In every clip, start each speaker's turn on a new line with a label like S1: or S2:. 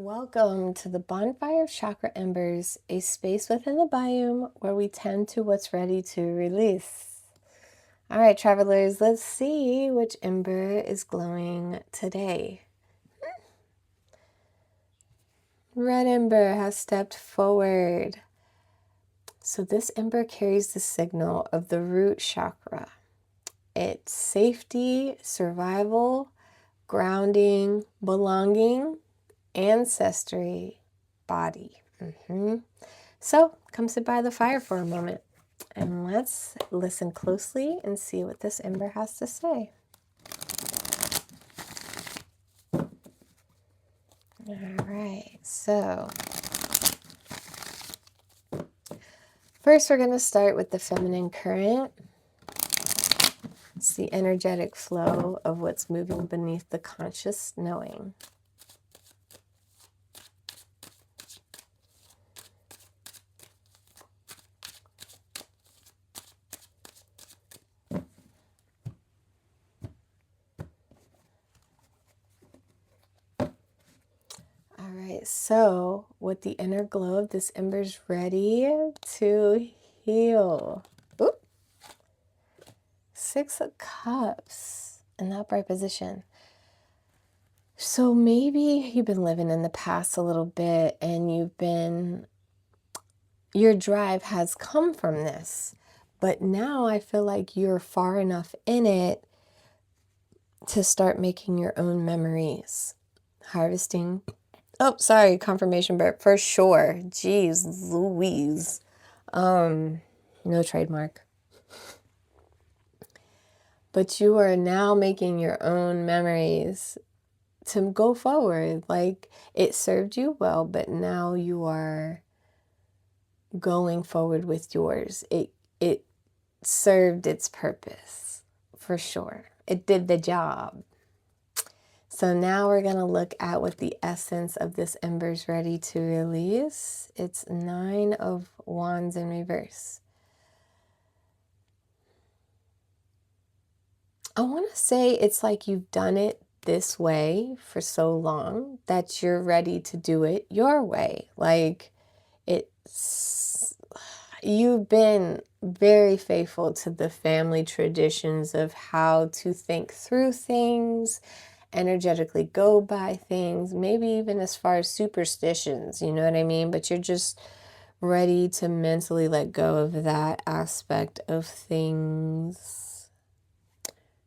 S1: Welcome to the Bonfire of Chakra Embers, a space within the biome where we tend to what's ready to release. All right, travelers, let's see which ember is glowing today. Red ember has stepped forward. So this ember carries the signal of the root chakra. It's safety, survival, grounding, belonging, ancestry, body. So come sit by the fire for a moment and let's listen closely and see what this ember has to say. All right, so first we're going to start with the feminine current. It's the energetic flow of what's moving beneath the conscious knowing. So with the inner glow of this ember's ready to heal. Oop. 6 of Cups in the upright position. So maybe you've been living in the past a little bit and your drive has come from this. But now I feel like you're far enough in it to start making your own memories. Harvesting. Oh, sorry, confirmation, but for sure. Jeez Louise. No trademark. But you are now making your own memories to go forward. Like, it served you well, but now you are going forward with yours. It served its purpose, for sure. It did the job. So now we're going to look at what the essence of this ember is ready to release. It's 9 of Wands in reverse. I want to say it's like you've done it this way for so long that you're ready to do it your way. Like, you've been very faithful to the family traditions of how to think through things, energetically go by things, maybe even as far as superstitions, you know what I mean? But you're just ready to mentally let go of that aspect of things.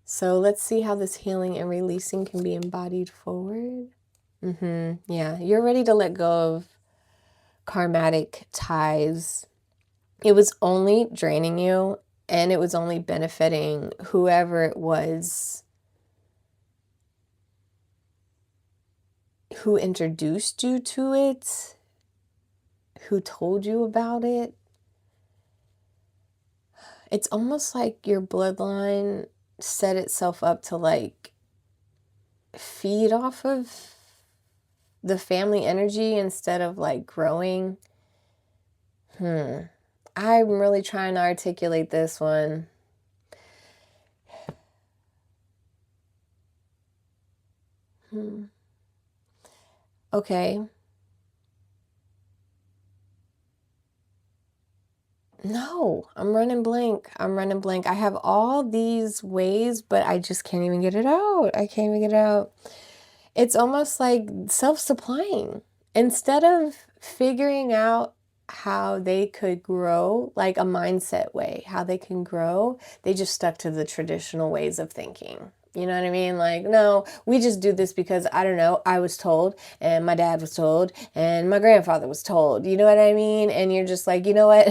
S1: So let's see how this healing and releasing can be embodied forward. Yeah, you're ready to let go of karmatic ties. It was only draining you, and it was only benefiting whoever it was who introduced you to it, who told you about it. It's almost like your bloodline set itself up to like feed off of the family energy instead of like growing. I'm really trying to articulate this one. Okay. No, I'm running blank. I have all these ways, but I just can't even get it out. I can't even get it out. It's almost like self-supplying. Instead of figuring out how they could grow, like a mindset way, how they can grow, they just stuck to the traditional ways of thinking. You know what I mean? Like, no, we just do this because, I don't know, I was told, and my dad was told, and my grandfather was told. You know what I mean? And you're just like, you know what?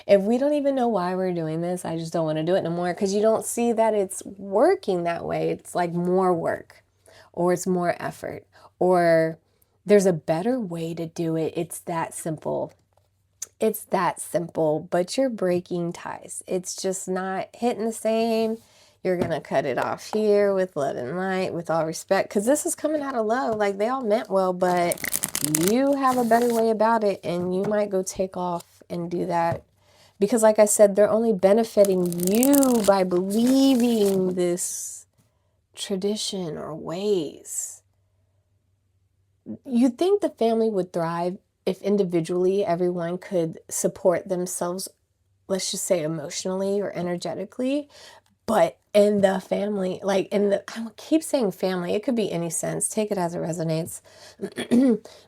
S1: If we don't even know why we're doing this, I just don't want to do it no more, because you don't see that it's working that way. It's like more work, or it's more effort, or there's a better way to do it. It's that simple. It's that simple, but you're breaking ties. It's just not hitting the same. You're going to cut it off here with love and light, with all respect, because this is coming out of love. Like, they all meant well, but you have a better way about it, and you might go take off and do that. Because like I said, they're only benefiting you by believing this tradition or ways. you'd think the family would thrive if individually everyone could support themselves, let's just say emotionally or energetically. But in the family, like I keep saying family, it could be any sense, take it as it resonates.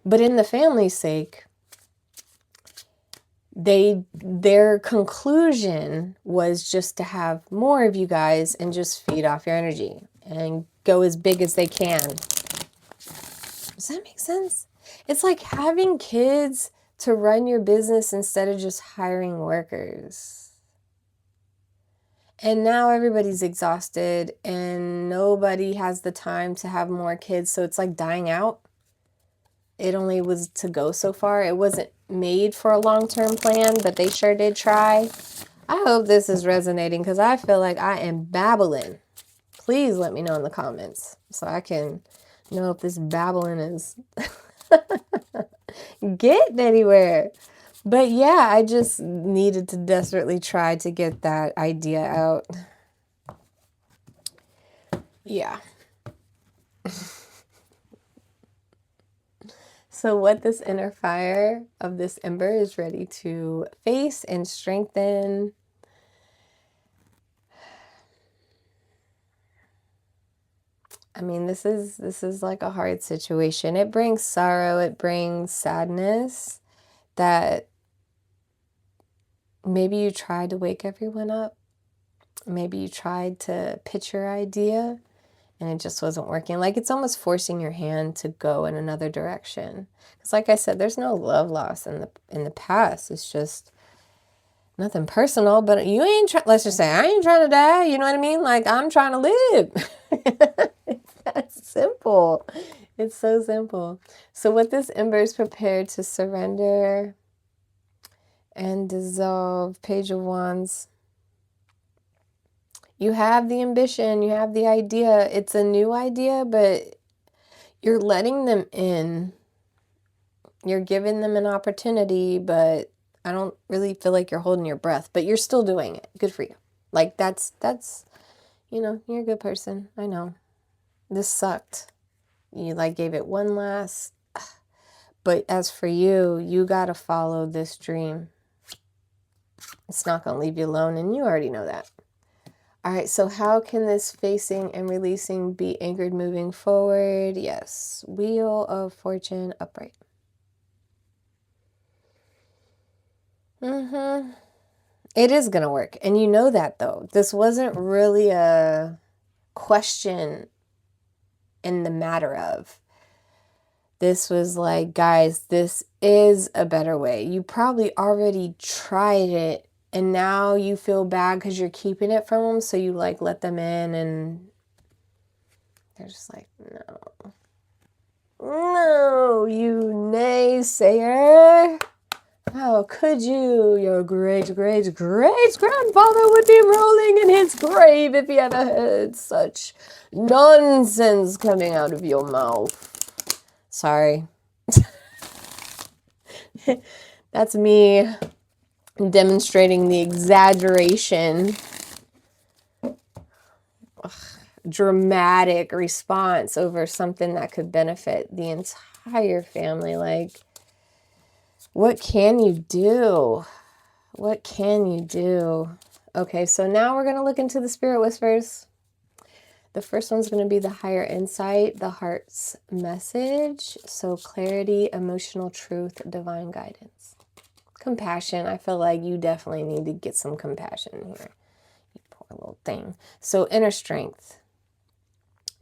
S1: But in the family's sake, their conclusion was just to have more of you guys and just feed off your energy and go as big as they can. Does that make sense? It's like having kids to run your business instead of just hiring workers. And now everybody's exhausted and nobody has the time to have more kids. So it's like dying out. It only was to go so far. It wasn't made for a long-term plan, but they sure did try. I hope this is resonating because I feel like I am babbling. Please let me know in the comments so I can know if this babbling is getting anywhere. But yeah, I just needed to desperately try to get that idea out. Yeah. So what this inner fire of this ember is ready to face and strengthen. I mean, this is like a hard situation. It brings sorrow, it brings sadness that maybe you tried to wake everyone up. Maybe you tried to pitch your idea and it just wasn't working. Like it's almost forcing your hand to go in another direction. Because like I said, there's no love loss in the past. It's just nothing personal, but you ain't trying, let's just say, I ain't trying to die. You know what I mean? Like I'm trying to live. It's that simple. It's so simple. So what this ember is prepared to surrender and dissolve. Page of Wands. You have the ambition, you have the idea. It's a new idea, but you're letting them in. You're giving them an opportunity, but I don't really feel like you're holding your breath, but you're still doing it. Good for you. Like that's, you know, you're a good person. I know. This sucked. You like gave it one last, but as for you, you got to follow this dream. It's not going to leave you alone, and you already know that. All right, so how can this facing and releasing be anchored moving forward? Yes, Wheel of Fortune upright. It is going to work, and you know that, though. This wasn't really a question in the matter of. This was like, guys, this is a better way. You probably already tried it and now you feel bad because you're keeping it from them. So you like let them in and they're just like, no. No, you naysayer. How could you? Your great-great-great-grandfather would be rolling in his grave if he ever heard such nonsense coming out of your mouth. Sorry. That's me demonstrating the exaggeration, dramatic response over something that could benefit the entire family. Like, what can you do? What can you do? Okay, so now we're going to look into the spirit whispers. The first one's going to be the higher insight, the heart's message. So clarity, emotional truth, divine guidance. Compassion. I feel like you definitely need to get some compassion here. You poor little thing. So inner strength.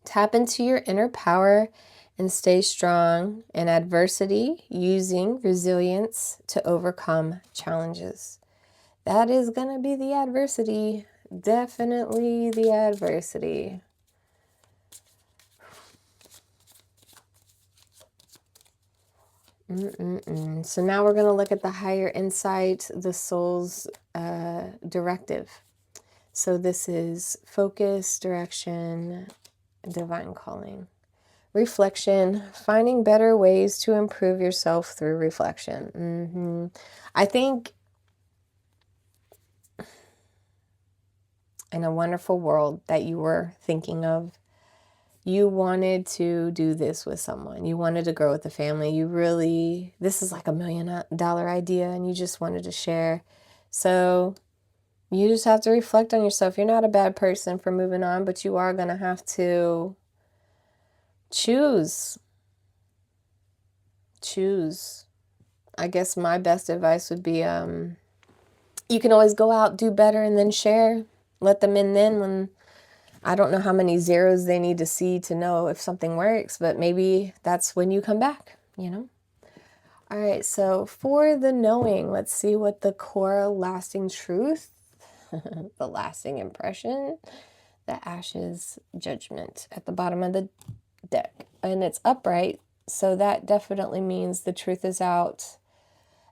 S1: Tap into your inner power and stay strong in adversity, using resilience to overcome challenges. That is going to be the adversity. Definitely the adversity. So now we're going to look at the higher insight, the soul's directive. So this is focus, direction, divine calling. Reflection, finding better ways to improve yourself through reflection. I think in a wonderful world that you were thinking of, You wanted to do this with someone. You wanted to grow with the family. You really, this is like $1 million idea and you just wanted to share. So you just have to reflect on yourself. You're not a bad person for moving on, but you are going to have to choose. I guess my best advice would be, you can always go out, do better, and then share. Let them in then when, I don't know how many zeros they need to see to know if something works, but maybe that's when you come back, you know? All right, so for the knowing, let's see what the core lasting truth, the lasting impression, the Ashes Judgment at the bottom of the deck. And it's upright, so that definitely means the truth is out.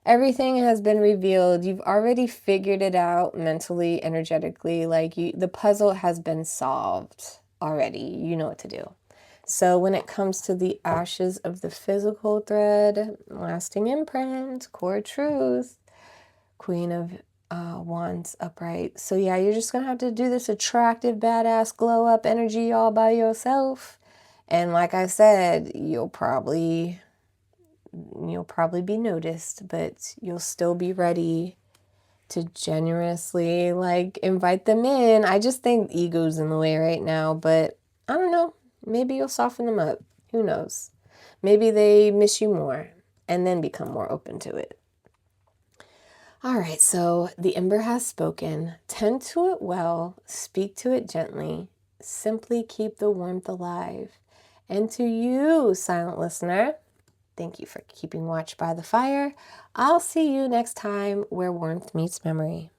S1: Everything has been revealed. You've already figured it out mentally, energetically. Like the puzzle has been solved already. You know what to do. So when it comes to the ashes of the physical thread, lasting imprint, core truth, Queen of Wands upright. So yeah, you're just going to have to do this attractive, badass, glow up energy all by yourself. And like I said, you'll probably be noticed, but you'll still be ready to generously like invite them in. I just think ego's in the way right now, but I don't know. Maybe you'll soften them up. Who knows? Maybe they miss you more and then become more open to it. All right, so the Ember has spoken. Tend to it well, speak to it gently, simply keep the warmth alive. And to you, silent listener, thank you for keeping watch by the fire. I'll see you next time where warmth meets memory.